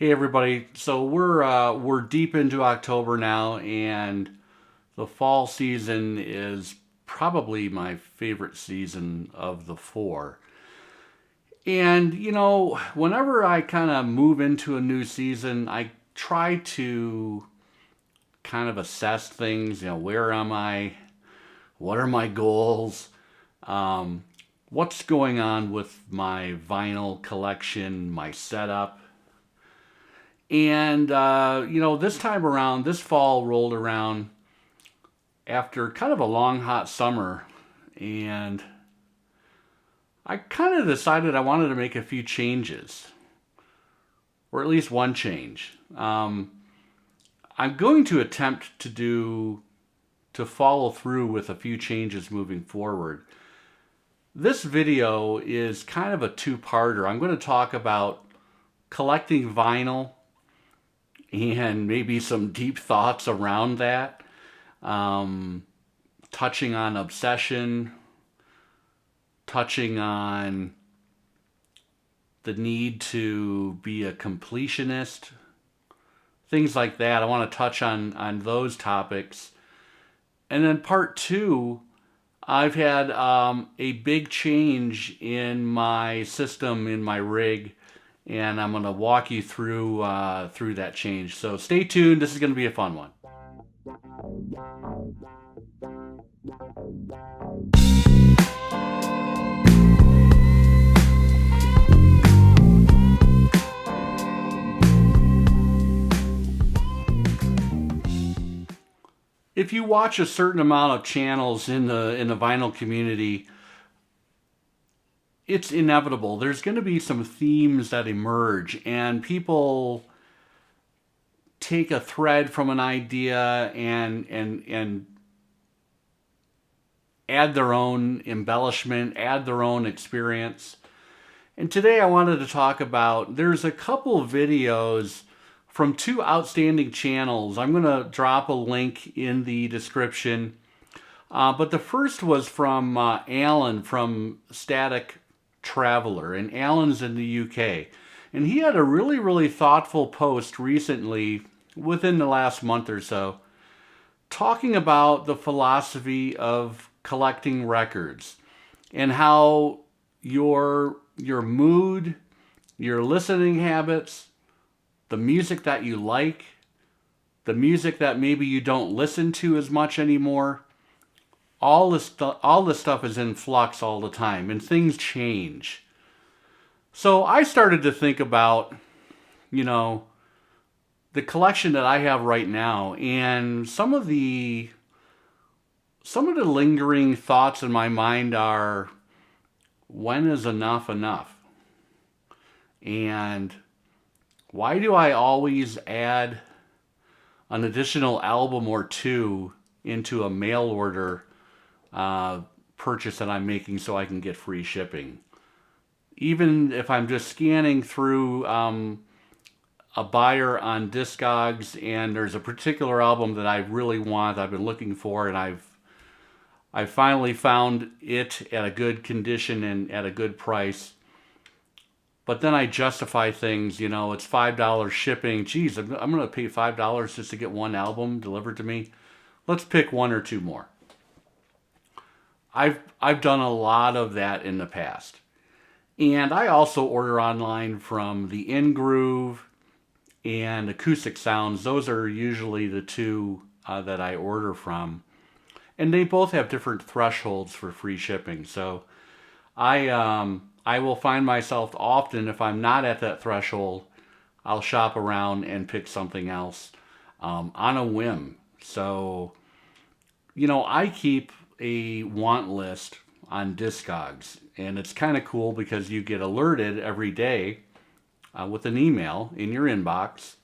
Hey everybody, so we're deep into October now, and the fall season is probably my favorite season of the four. And whenever I kind of move into a new season, I try to kind of assess things. Where am I? What are my goals? Um, what's going on with my vinyl collection, my setup? And, this time around, this fall rolled around after kind of a long, hot summer. And I kind of decided I wanted to make a few changes, or at least one change. I'm going to attempt to follow through with a few changes moving forward. This video is kind of a two-parter. I'm going to talk about collecting vinyl and maybe some deep thoughts around that, um, touching on obsession, touching on the need to be a completionist, things like that. I want to touch on those topics. And then part two, I've had a big change in my system, in my rig, and I'm going to walk you through that change. So stay tuned. This is going to be a fun one. If you watch a certain amount of channels in the vinyl community, it's inevitable. There's going to be some themes that emerge, and people take a thread from an idea and add their own embellishment, add their own experience. And today I wanted to talk about, there's a couple videos from two outstanding channels. I'm going to drop a link in the description. But the first was from Alan from Static Traveler, and Alan's in the UK. And he had a really, really thoughtful post recently, within the last month or so, talking about the philosophy of collecting records and how your mood, your listening habits, the music that you like, the music that maybe you don't listen to as much anymore, all this stuff is in flux all the time, and things change. So I started to think about, you know, the collection that I have right now, and some of the lingering thoughts in my mind are, when is enough enough? And why do I always add an additional album or two into a mail order purchase that I'm making so I can get free shipping? Even if I'm just scanning through a buyer on Discogs and there's a particular album that I really want, I've been looking for, and I finally found it at a good condition and at a good price. But then I justify things, it's $5 shipping. Geez, I'm going to pay $5 just to get one album delivered to me. Let's pick one or two more. I've done a lot of that in the past. And I also order online from the In Groove and Acoustic Sounds. Those are usually the two that I order from. And they both have different thresholds for free shipping. So I will find myself often, if I'm not at that threshold, I'll shop around and pick something else on a whim. So, I keep a want list on Discogs, and it's kind of cool because you get alerted every day with an email in your inbox.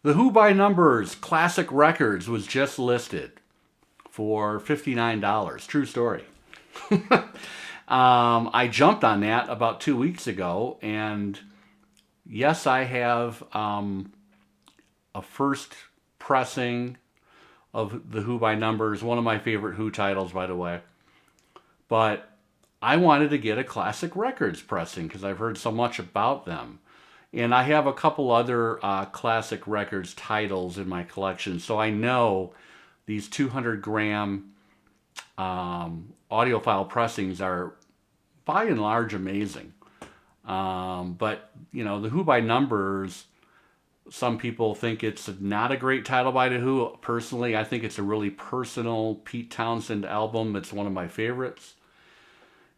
The Who by Numbers Classic Records was just listed for $59. True story. I jumped on that about 2 weeks ago, and yes, I have a first pressing of the Who by Numbers, one of my favorite Who titles, by the way. But I wanted to get a Classic Records pressing because I've heard so much about them. And I have a couple other classic records titles in my collection, so I know these 200 gram audiophile pressings are by and large amazing. But, you know, the Who by Numbers, some people think it's not a great title by The Who. Personally, I think it's a really personal Pete Townsend album. It's one of my favorites.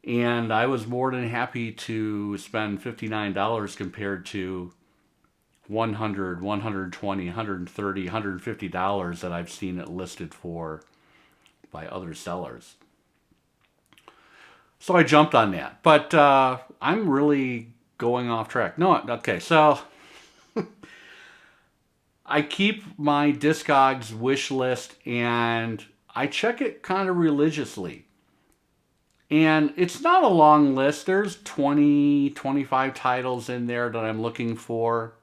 And I was more than happy to spend $59 compared to $100, $120, $130, $150 that I've seen it listed for by other sellers. So I jumped on that. But I'm really going off track. No, okay, so I keep my Discogs wish list and I check it kind of religiously. And it's not a long list. There's 20, 25 titles in there that I'm looking for.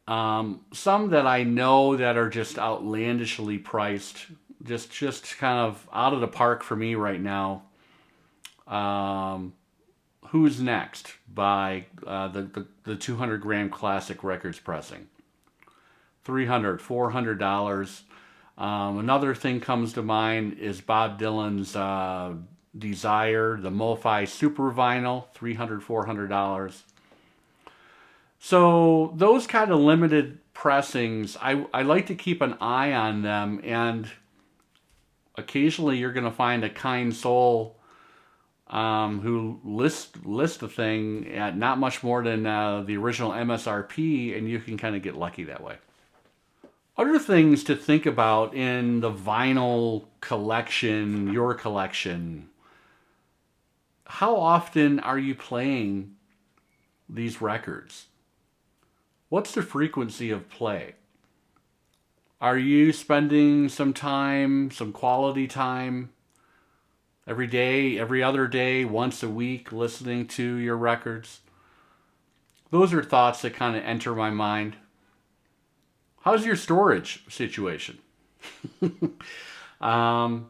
Some that I know that are just outlandishly priced. Just kind of out of the park for me right now. Who's Next by the 200 gram classic records pressing. $300, $400. Another thing comes to mind is Bob Dylan's Desire, the MoFi Super Vinyl, $300, $400. So those kind of limited pressings, I like to keep an eye on them, and occasionally you're going to find a kind soul who list the thing at not much more than the original MSRP, and you can kind of get lucky that way. Other things to think about in the vinyl collection, your collection. How often are you playing these records? What's the frequency of play? Are you spending some time, some quality time, every day, every other day, once a week, listening to your records? Those are thoughts that kind of enter my mind. How's your storage situation? I'm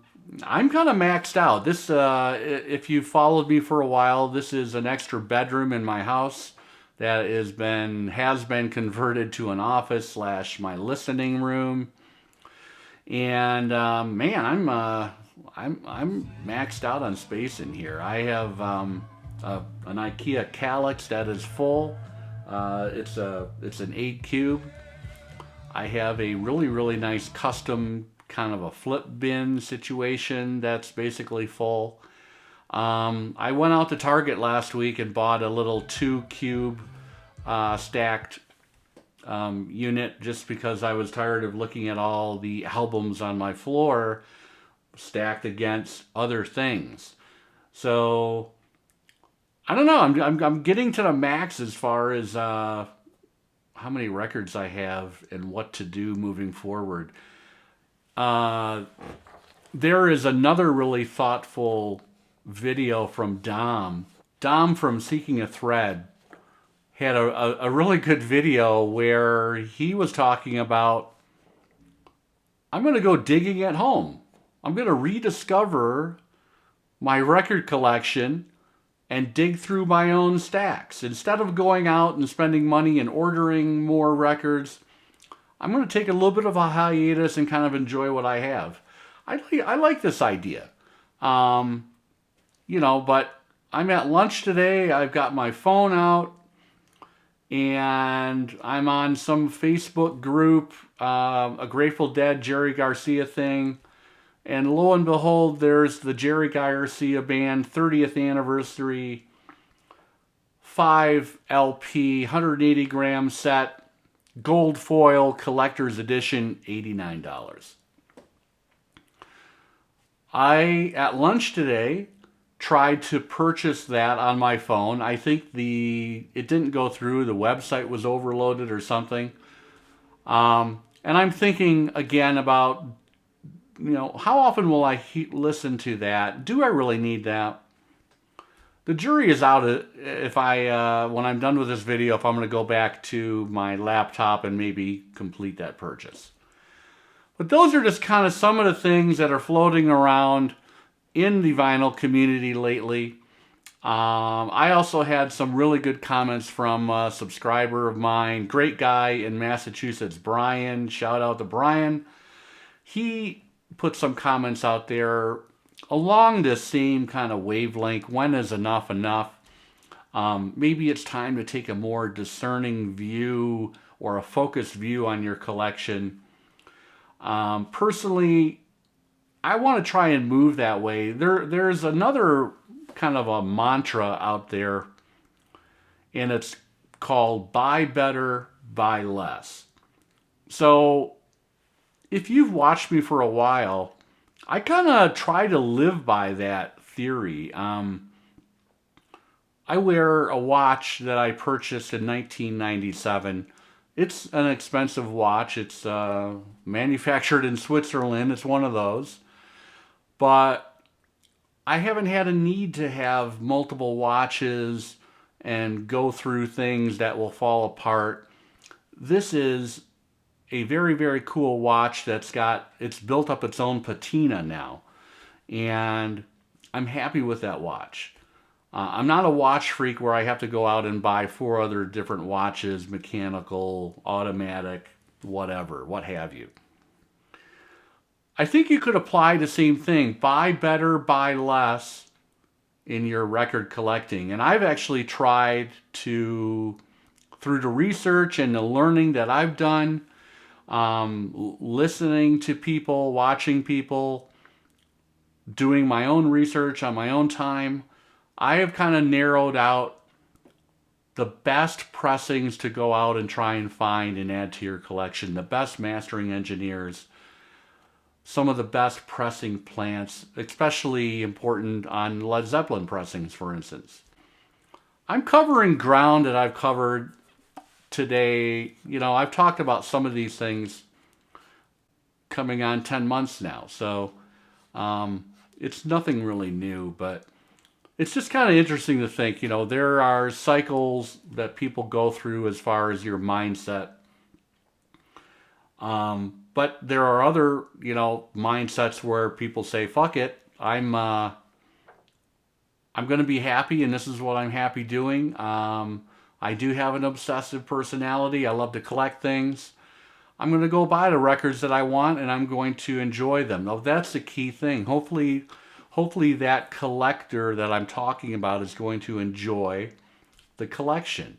kind of maxed out. This, if you followed me for a while, this is an extra bedroom in my house that has been converted to an office / my listening room. And man, I'm maxed out on space in here. I have an IKEA Kallax that is full. It's an 8 cube. I have a really nice custom kind of a flip bin situation that's basically full. I went out to Target last week and bought a little 2 cube stacked unit just because I was tired of looking at all the albums on my floor stacked against other things. So I don't know. I'm getting to the max as far as how many records I have and what to do moving forward. There is another really thoughtful video from Dom. Dom from Seeking a Thread had a really good video where he was talking about, I'm going to go digging at home. I'm going to rediscover my record collection and dig through my own stacks. Instead of going out and spending money and ordering more records, I'm going to take a little bit of a hiatus and kind of enjoy what I have. I like this idea. You know, but I'm at lunch today. I've got my phone out and I'm on some Facebook group, a Grateful Dead Jerry Garcia thing. And lo and behold, there's the Jerry Garcia Band 30th anniversary 5 LP 180 gram set, gold foil collector's edition, $89. I, at lunch today, tried to purchase that on my phone. I think it didn't go through. The website was overloaded or something. And I'm thinking again about, you know, how often will I listen to that? Do I really need that? The jury is out if when I'm done with this video, if I'm going to go back to my laptop and maybe complete that purchase. But those are just kind of some of the things that are floating around in the vinyl community lately. I also had some really good comments from a subscriber of mine, great guy in Massachusetts, Brian. Shout out to Brian. He put some comments out there along this same kind of wavelength. When is enough enough? Maybe it's time to take a more discerning view or a focused view on your collection. Personally, I want to try and move that way. There's another kind of a mantra out there, and it's called buy better, buy less. So if you've watched me for a while, I kind of try to live by that theory. I wear a watch that I purchased in 1997. It's an expensive watch. It's manufactured in Switzerland. It's one of those. But I haven't had a need to have multiple watches and go through things that will fall apart. This is a very, very cool watch it's built up its own patina now. And I'm happy with that watch. I'm not a watch freak where I have to go out and buy 4 other different watches, mechanical, automatic, whatever, what have you. I think you could apply the same thing. Buy better, buy less in your record collecting. And I've actually tried to, through the research and the learning that I've done, listening to people, watching people, doing my own research on my own time, I have kind of narrowed out the best pressings to go out and try and find and add to your collection, the best mastering engineers, some of the best pressing plants, especially important on Led Zeppelin pressings, for instance. I'm covering ground that I've covered today. I've talked about some of these things coming on 10 months now. So it's nothing really new, but it's just kind of interesting to think, there are cycles that people go through as far as your mindset. But there are other, mindsets where people say, fuck it, I'm going to be happy and this is what I'm happy doing. I do have an obsessive personality. I love to collect things. I'm going to go buy the records that I want and I'm going to enjoy them. Now, that's the key thing. Hopefully that collector that I'm talking about is going to enjoy the collection.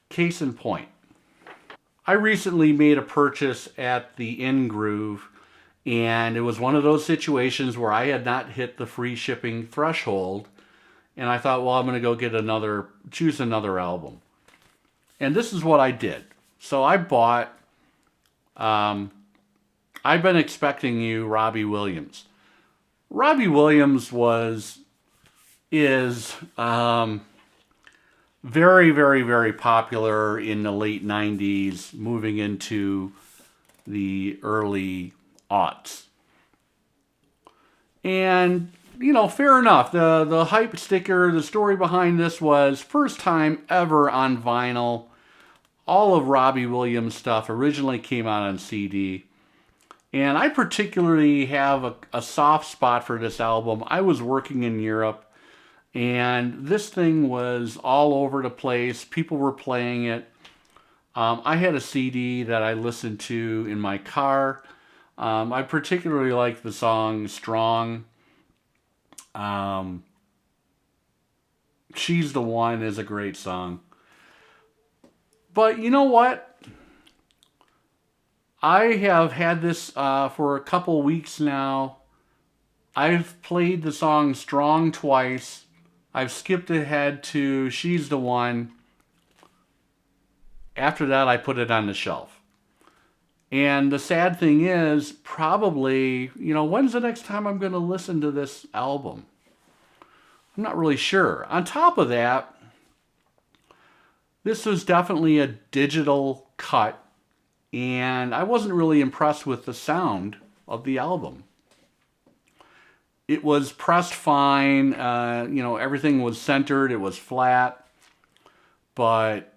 Case in point. I recently made a purchase at the In Groove, and it was one of those situations where I had not hit the free shipping threshold, and I thought, well, I'm going to go choose another album. And this is what I did. So I bought, I've Been Expecting You, Robbie Williams. Robbie Williams is very, very, very popular in the late 90s, moving into the early aughts. And, fair enough. The hype sticker, the story behind this was first time ever on vinyl. All of Robbie Williams' stuff originally came out on CD. And I particularly have a soft spot for this album. I was working in Europe, and this thing was all over the place. People were playing it. I had a CD that I listened to in my car. I particularly like the song Strong. She's the One is a great song. But you know what? I have had this for a couple weeks now. I've played the song Strong twice. I've skipped ahead to She's the One. After that, I put it on the shelf. And the sad thing is, probably, when's the next time I'm going to listen to this album? I'm not really sure. On top of that, this was definitely a digital cut, and I wasn't really impressed with the sound of the album. It was pressed fine, everything was centered, it was flat, but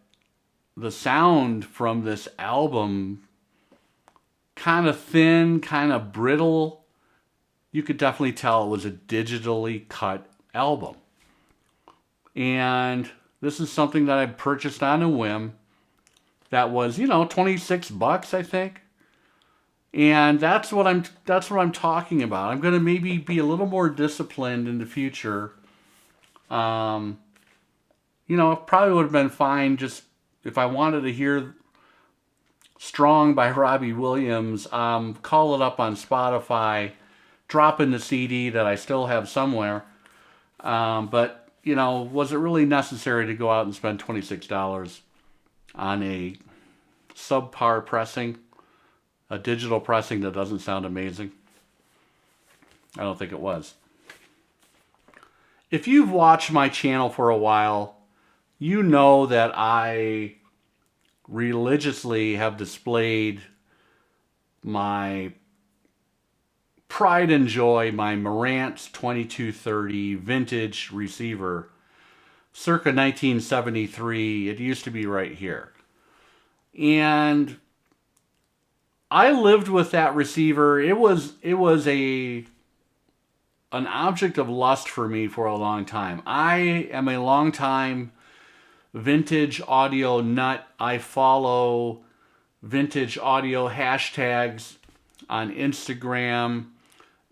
the sound from this album, kind of thin, kind of brittle, you could definitely tell it was a digitally cut album. And this is something that I purchased on a whim. That was, 26 bucks, I think. And that's what I'm talking about. I'm going to maybe be a little more disciplined in the future. It probably would have been fine just if I wanted to hear Strong by Robbie Williams, call it up on Spotify, drop in the CD that I still have somewhere. But, was it really necessary to go out and spend $26 on a subpar pressing, a digital pressing that doesn't sound amazing? I don't think it was. If you've watched my channel for a while, you know that I religiously have displayed my pride and joy, my Marantz 2230 vintage receiver, circa 1973. It used to be right here. And I lived with that receiver. It was an object of lust for me for a long time. I am a long time vintage audio nut. I follow vintage audio hashtags on Instagram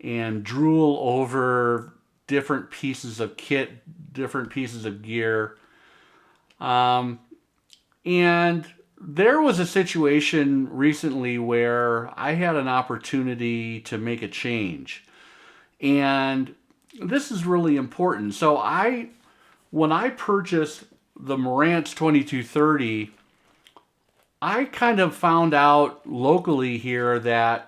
and drool over different pieces of kit, different pieces of gear. And there was a situation recently where I had an opportunity to make a change. And this is really important. So when I purchased the Marantz 2230, I kind of found out locally here that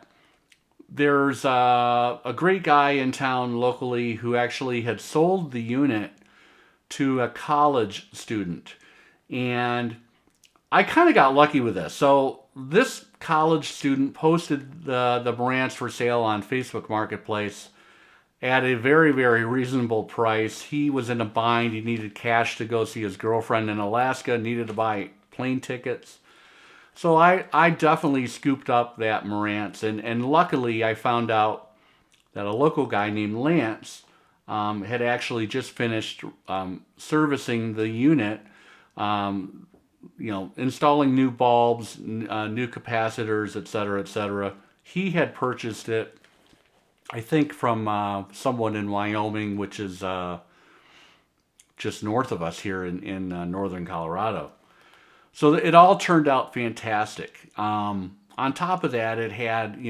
there's a great guy in town locally who actually had sold the unit to a college student. And I kind of got lucky with this. So this college student posted the Marantz for sale on Facebook Marketplace at a very, very reasonable price. He was in a bind. He needed cash to go see his girlfriend in Alaska, needed to buy plane tickets. So I definitely scooped up that Marantz. And luckily, I found out that a local guy named Lance had actually just finished servicing the unit, installing new bulbs, new capacitors, etc., etc. He had purchased it, I think, from someone in Wyoming, which is just north of us here in northern Colorado. So it all turned out fantastic. On top of that, it had,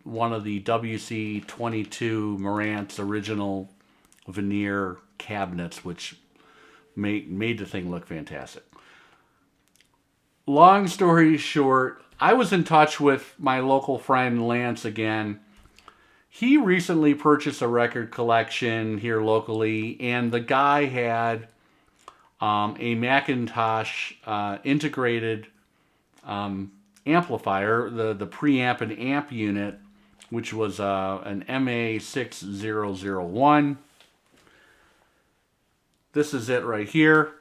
one of the WC22 Marantz original veneer cabinets, which made the thing look fantastic. Long story short, I was in touch with my local friend Lance again. He recently purchased a record collection here locally, and the guy had a McIntosh integrated amplifier, the preamp and amp unit, which was an MA 6001. This is it right here.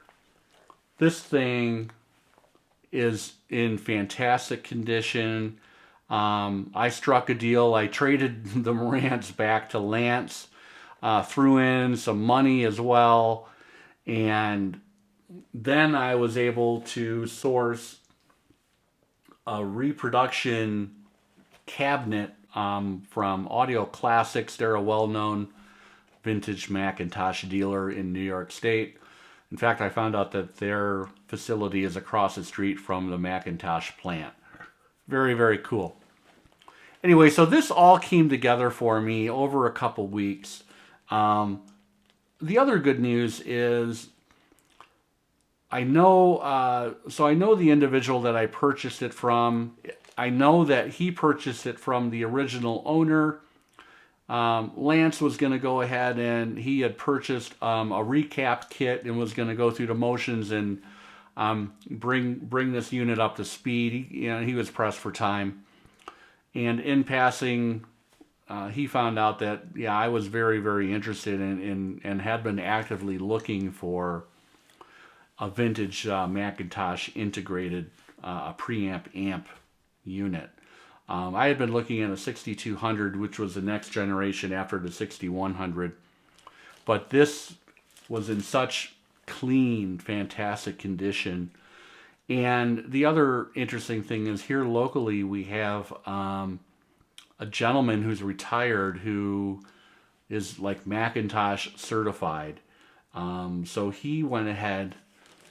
This thing is in fantastic condition. I struck a deal. I traded the Marantz back to Lance, threw in some money as well, and then I was able to source a reproduction cabinet from Audio Classics. They're a well-known vintage McIntosh dealer in New York State. In fact, I found out that their facility is across the street from the McIntosh plant. Very, very cool. Anyway, so this all came together for me over a couple weeks. The other good news is I know the individual that I purchased it from. I know that he purchased it from the original owner. Lance was going to go ahead and he had purchased a recap kit and was going to go through the motions and bring this unit up to speed. He was pressed for time. And in passing, he found out that, I was very, very interested in and had been actively looking for a vintage McIntosh integrated preamp amp unit. I had been looking at a 6200, which was the next generation after the 6100. But this was in such clean, fantastic condition. And the other interesting thing is here locally we have a gentleman who's retired who is like McIntosh certified. So he went ahead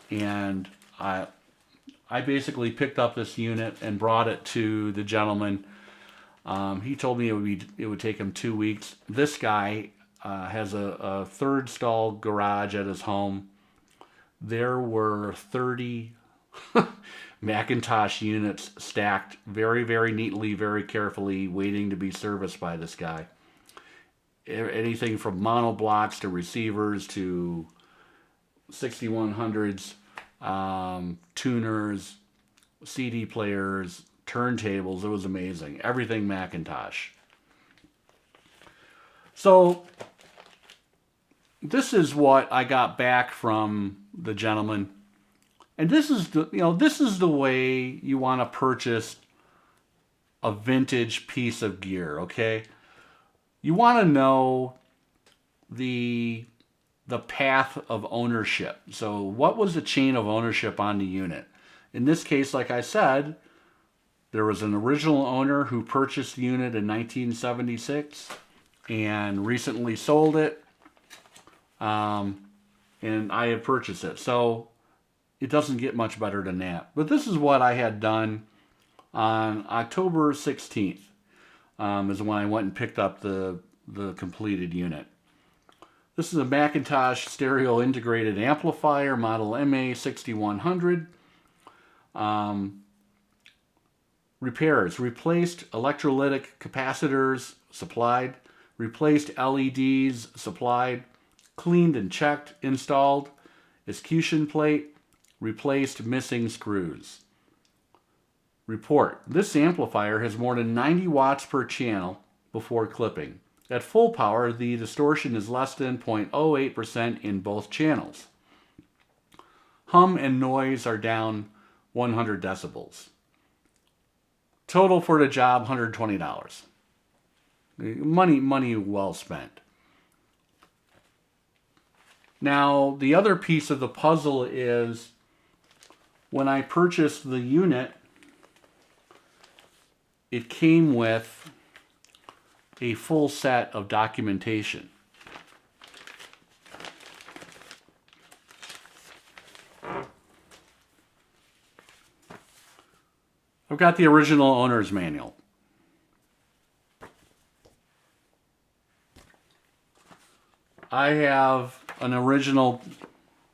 and I basically picked up this unit and brought it to the gentleman. He told me it would take him 2 weeks. This guy has a third stall garage at his home. There were 30 McIntosh units stacked very, very neatly, very carefully, waiting to be serviced by this guy. Anything from monoblocks to receivers to 6100s, tuners, CD players, turntables. It was amazing. Everything McIntosh. So this is what I got back from the gentleman. And this is the way you want to purchase a vintage piece of gear, okay? You want to know the path of ownership. So what was the chain of ownership on the unit? In this case, like I said, there was an original owner who purchased the unit in 1976 and recently sold it. And I had purchased it. So it doesn't get much better than that. But this is what I had done on October 16th. Is when I went and picked up the completed unit. This is a McIntosh stereo integrated amplifier, model MA 6100. Repairs: replaced electrolytic capacitors, supplied. Replaced LEDs, supplied. Cleaned and checked, installed. Escutcheon plate. Replaced missing screws. Report: this amplifier has more than 90 watts per channel before clipping. At full power, the distortion is less than 0.08% in both channels. Hum and noise are down 100 decibels. Total for the job, $120. Money well spent. Now, the other piece of the puzzle is when I purchased the unit, it came with a full set of documentation. I've got the original owner's manual. I have an original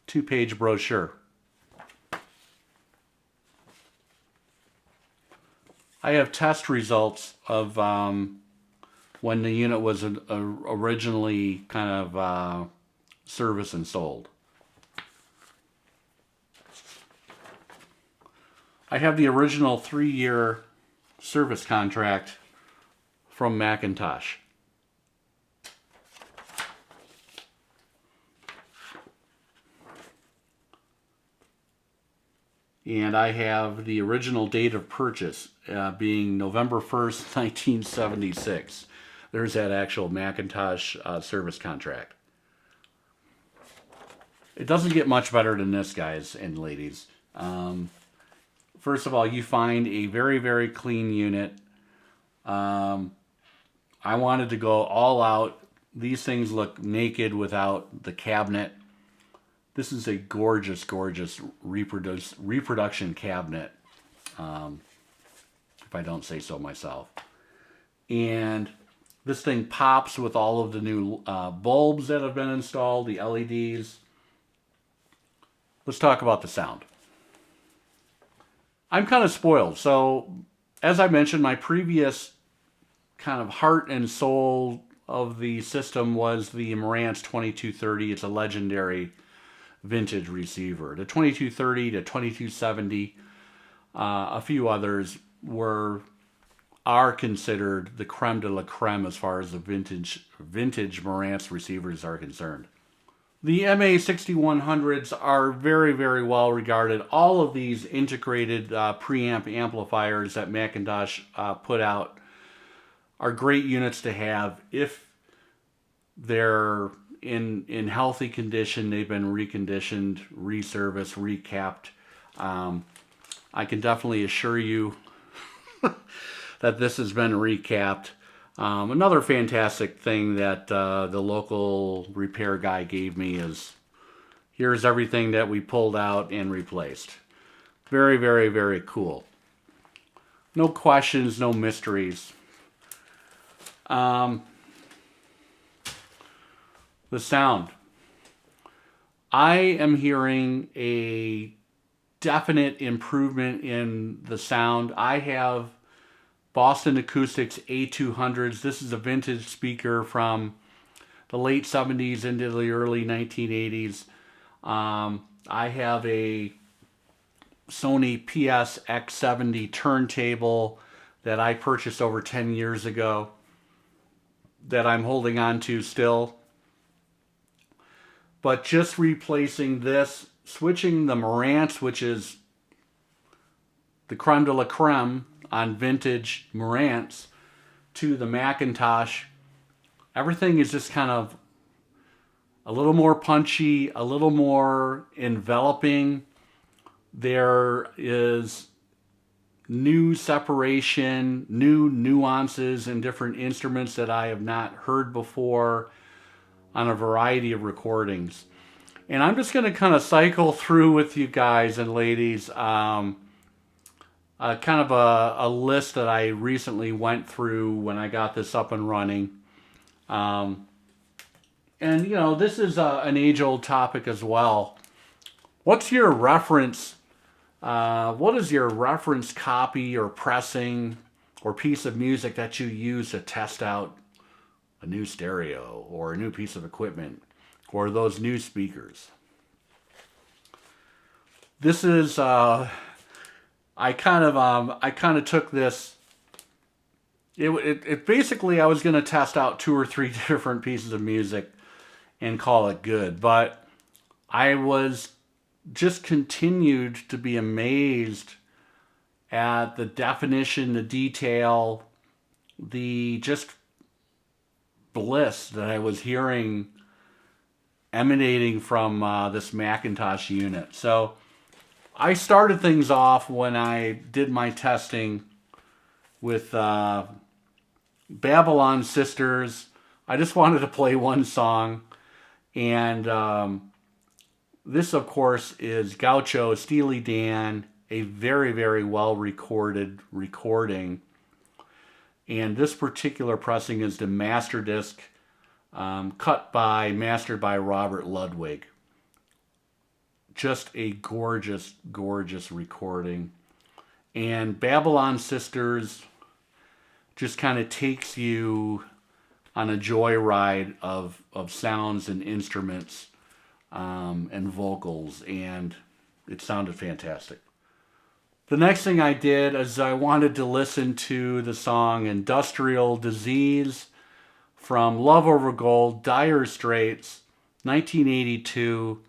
2-page brochure. I have test results of when the unit was originally kind of serviced and sold. I have the original 3-year service contract from McIntosh. And I have the original date of purchase being November 1st, 1976. There's that actual McIntosh service contract. It doesn't get much better than this, guys and ladies. First of all, you find a very, very clean unit. I wanted to go all out. These things look naked without the cabinet. This is a gorgeous, gorgeous reproduction cabinet, if I don't say so myself. And this thing pops with all of the new bulbs that have been installed, the LEDs. Let's talk about the sound. I'm kind of spoiled. So, as I mentioned, my previous kind of heart and soul of the system was the Marantz 2230. It's a legendary vintage receiver. The 2230 to 2270, a few others are considered the creme de la creme as far as the vintage Marantz receivers are concerned. The MA 6100s are very, very well regarded. All of these integrated preamp amplifiers that McIntosh put out are great units to have if they're in healthy condition. They've been reconditioned, reserviced, recapped. I can definitely assure you that this has been recapped. Another fantastic thing that the local repair guy gave me is here's everything that we pulled out and replaced. Very, very, very cool. No questions, no mysteries. The sound. I am hearing a definite improvement in the sound. I have Boston Acoustics A200s. This is a vintage speaker from the late 70s into the early 1980s. I have a Sony PSX70 turntable that I purchased over 10 years ago that I'm holding on to still. But just replacing this, switching the Marantz, which is the creme de la creme on vintage Marantz, to the McIntosh, everything is just kind of a little more punchy, a little more enveloping. There is new separation, new nuances in different instruments that I have not heard before on a variety of recordings. And I'm just going to kind of cycle through with you guys and ladies kind of a list that I recently went through when I got this up and running. And, you know, this is an age-old topic as well. What's your reference? What is your reference copy or pressing or piece of music that you use to test out a new stereo or a new piece of equipment or those new speakers? This is I kind of took this. It basically, I was going to test out 2 or 3 different pieces of music and call it good, but I was just continued to be amazed at the definition, the detail, the just bliss that I was hearing emanating from this McIntosh unit. So I started things off when I did my testing with Babylon Sisters. I just wanted to play one song, and this, of course, is Gaucho Steely Dan, a very, very well recorded recording. And this particular pressing is the master disc, mastered by Robert Ludwig. Just a gorgeous, gorgeous recording. And Babylon Sisters just kind of takes you on a joyride of sounds and instruments and vocals, and it sounded fantastic. The next thing I did is I wanted to listen to the song Industrial Disease from Love Over Gold, Dire Straits, 1982.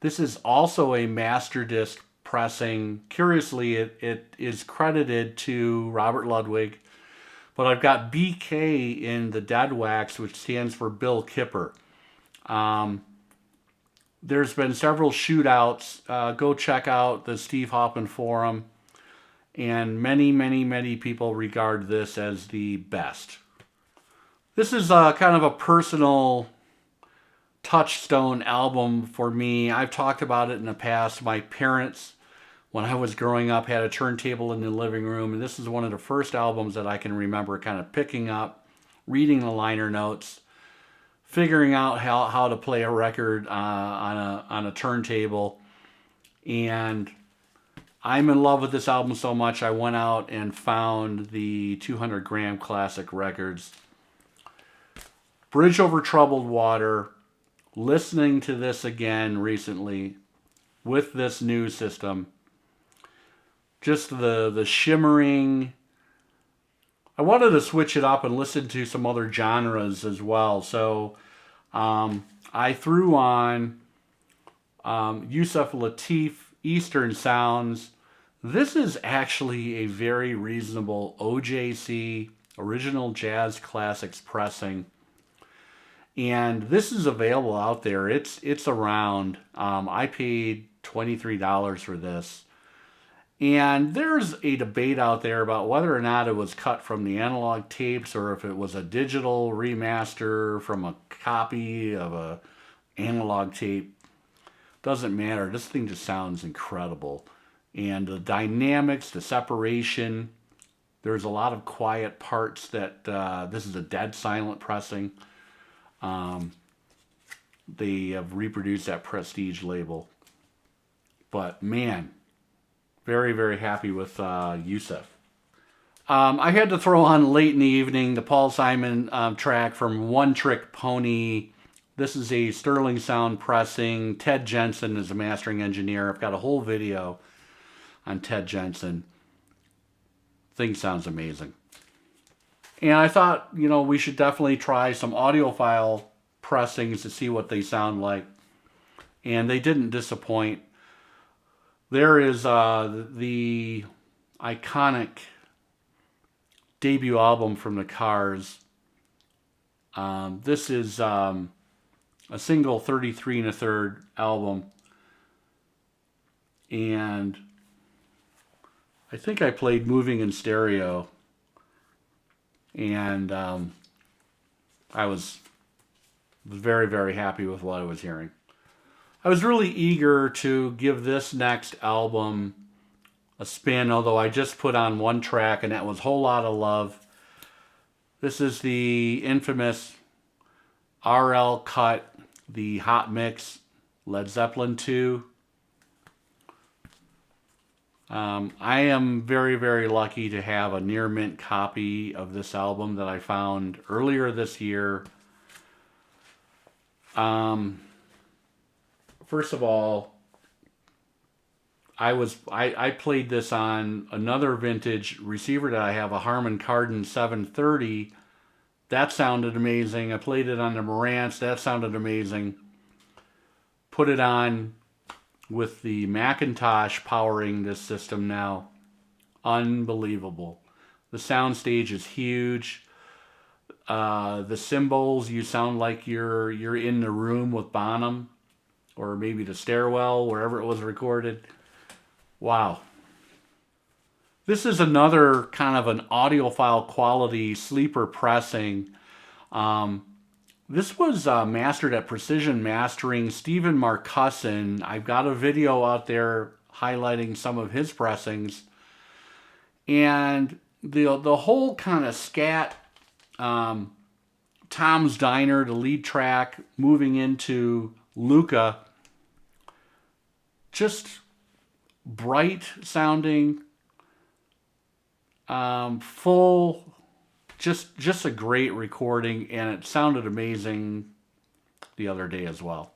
This is also a master disc pressing. Curiously, it is credited to Robert Ludwig, but I've got BK in the dead wax, which stands for Bill Kipper. There's been several shootouts. Go check out the Steve Hoffman forum. And many, many, many people regard this as the best. This is kind of a personal touchstone album for me. I've talked about it in the past. My parents, when I was growing up, had a turntable in the living room. And this is one of the first albums that I can remember kind of picking up, reading the liner notes, figuring out how to play a record on a turntable. And I'm in love with this album so much, I went out and found the 200 gram classic records. Bridge Over Troubled Water. Listening to this again recently with this new system. Just the shimmering. I wanted to switch it up and listen to some other genres as well. So I threw on Yusuf Lateef Eastern Sounds. This is actually a very reasonable OJC, Original Jazz Classics pressing. And this is available out there. It's around. I paid $23 for this. And there's a debate out there about whether or not it was cut from the analog tapes or if it was a digital remaster from a copy of a analog tape. Doesn't matter. This thing just sounds incredible. And the dynamics, the separation, there's a lot of quiet parts that this is a dead silent pressing. They have reproduced that Prestige label. But man, very, very happy with Yusuf. I had to throw on late in the evening the Paul Simon track from One Trick Pony. This is a Sterling Sound pressing. Ted Jensen is a mastering engineer. I've got a whole video on Ted Jensen. Thing sounds amazing. And I thought, you know, we should definitely try some audiophile pressings to see what they sound like. And they didn't disappoint. There is the iconic debut album from the Cars. This is a single 33 1/3 album. And I think I played Moving in Stereo. And I was very, very happy with what I was hearing. I was really eager to give this next album a spin, although I just put on one track, and that was Whole Lotta Love. This is the infamous RL cut, the Hot Mix, Led Zeppelin 2. I am very, very lucky to have a near mint copy of this album that I found earlier this year. First of all, I played this on another vintage receiver that I have, a Harman Kardon 730. That sounded amazing. I played it on the Marantz. That sounded amazing. Put it on with the McIntosh powering this system now. Unbelievable. The soundstage is huge. The cymbals, you sound like you're in the room with Bonham, or maybe the stairwell, wherever it was recorded. Wow. This is another kind of an audiophile quality sleeper pressing. This was mastered at Precision Mastering. Stephen Marcusson. I've got a video out there highlighting some of his pressings. And the whole kind of scat, Tom's Diner, the lead track, moving into Luca, just bright sounding, full, just a great recording, and it sounded amazing the other day as well.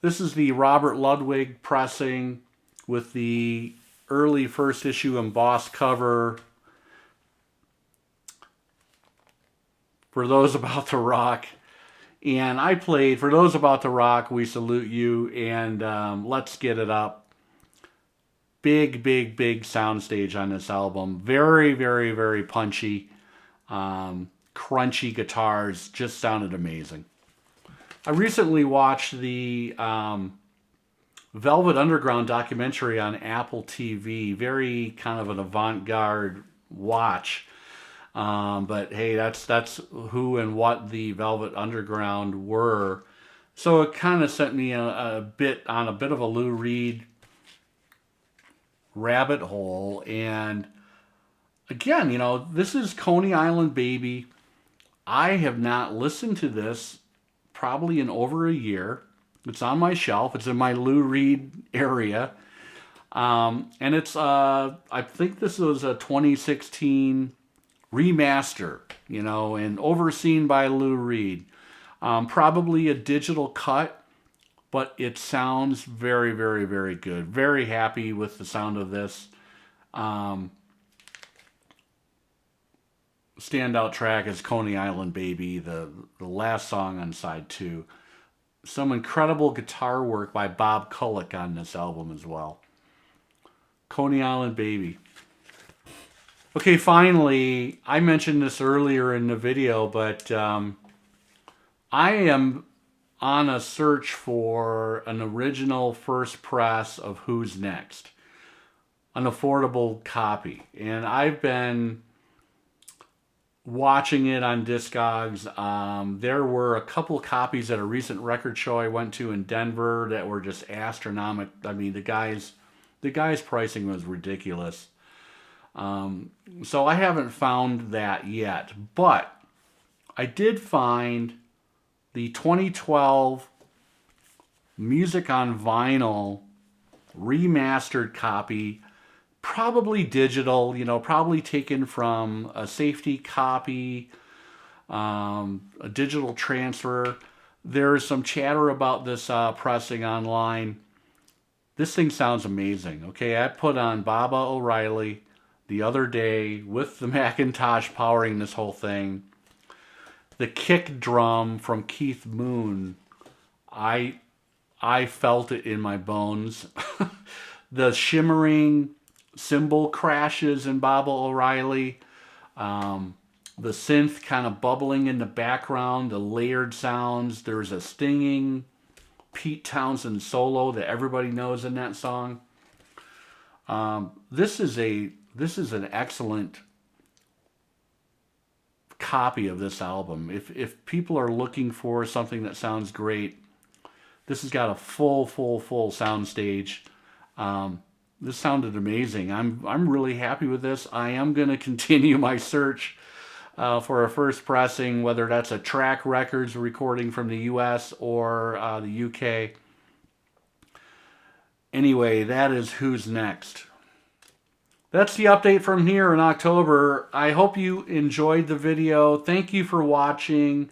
This is the Robert Ludwig pressing with the early first issue embossed cover. For Those About to Rock. And I played For Those About to Rock, We Salute You, and Let's Get It Up. Big, big, big soundstage on this album. Very, very, very punchy. Crunchy guitars. Just sounded amazing. I recently watched the Velvet Underground documentary on Apple TV. Very kind of an avant-garde watch. But hey, that's who and what the Velvet Underground were. So it kind of sent me a bit of a Lou Reed rabbit hole. And again, you know, this is Coney Island Baby. I have not listened to this probably in over a year. It's on my shelf. It's in my Lou Reed area. And it's, I think this was a 2016 remaster, you know, and overseen by Lou Reed. Probably a digital cut, but it sounds very, very, very good. Very happy with the sound of this. standout track is Coney Island Baby, the last song on side 2. Some incredible guitar work by Bob Kulick on this album as well. Coney Island Baby. Okay, finally, I mentioned this earlier in the video, but I am on a search for an original first press of Who's Next, an affordable copy. And I've been watching it on Discogs. There were a couple copies at a recent record show I went to in Denver that were just astronomical. I mean, the guy's pricing was ridiculous. So I haven't found that yet, but I did find the 2012 Music on Vinyl remastered copy, probably digital, probably taken from a safety copy, a digital transfer. There's some chatter about this pressing online. This thing sounds amazing. Okay, I put on Baba O'Reilly the other day with the McIntosh powering this whole thing. The kick drum from Keith Moon, I felt it in my bones. The shimmering cymbal crashes in Baba O'Reilly, the synth kind of bubbling in the background, the layered sounds. There's a stinging Pete Townsend solo that everybody knows in that song. This is an excellent copy of this album. If people are looking for something that sounds great, this has got a full sound stage. This sounded amazing. I'm really happy with this. I am going to continue my search for a first pressing, whether that's a Track Records recording from the US or the UK. Anyway, that is Who's Next. That's the update from here in October. I hope you enjoyed the video. Thank you for watching.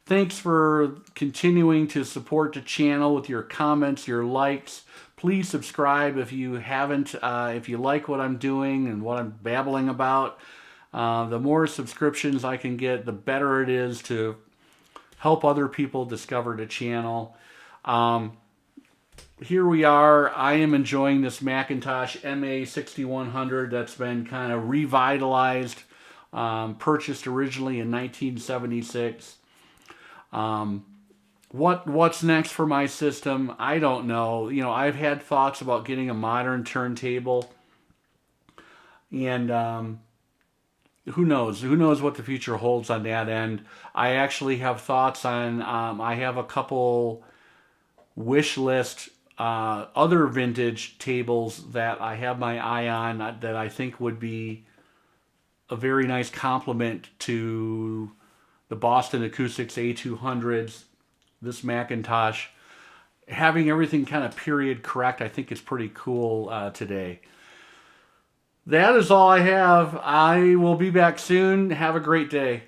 Thanks for continuing to support the channel with your comments, your likes. Please subscribe if you haven't, if you like what I'm doing and what I'm babbling about. The more subscriptions I can get, the better it is to help other people discover the channel. Here we are. I am enjoying this McIntosh MA 6100 that's been kind of revitalized, purchased originally in 1976. What's next for my system? I don't know. I've had thoughts about getting a modern turntable, and who knows? Who knows what the future holds on that end? I actually have thoughts on. I have a couple wish list other vintage tables that I have my eye on that I think would be a very nice complement to the Boston Acoustics A200s, this McIntosh. Having everything kind of period correct, I think is pretty cool today. That is all I have. I will be back soon. Have a great day.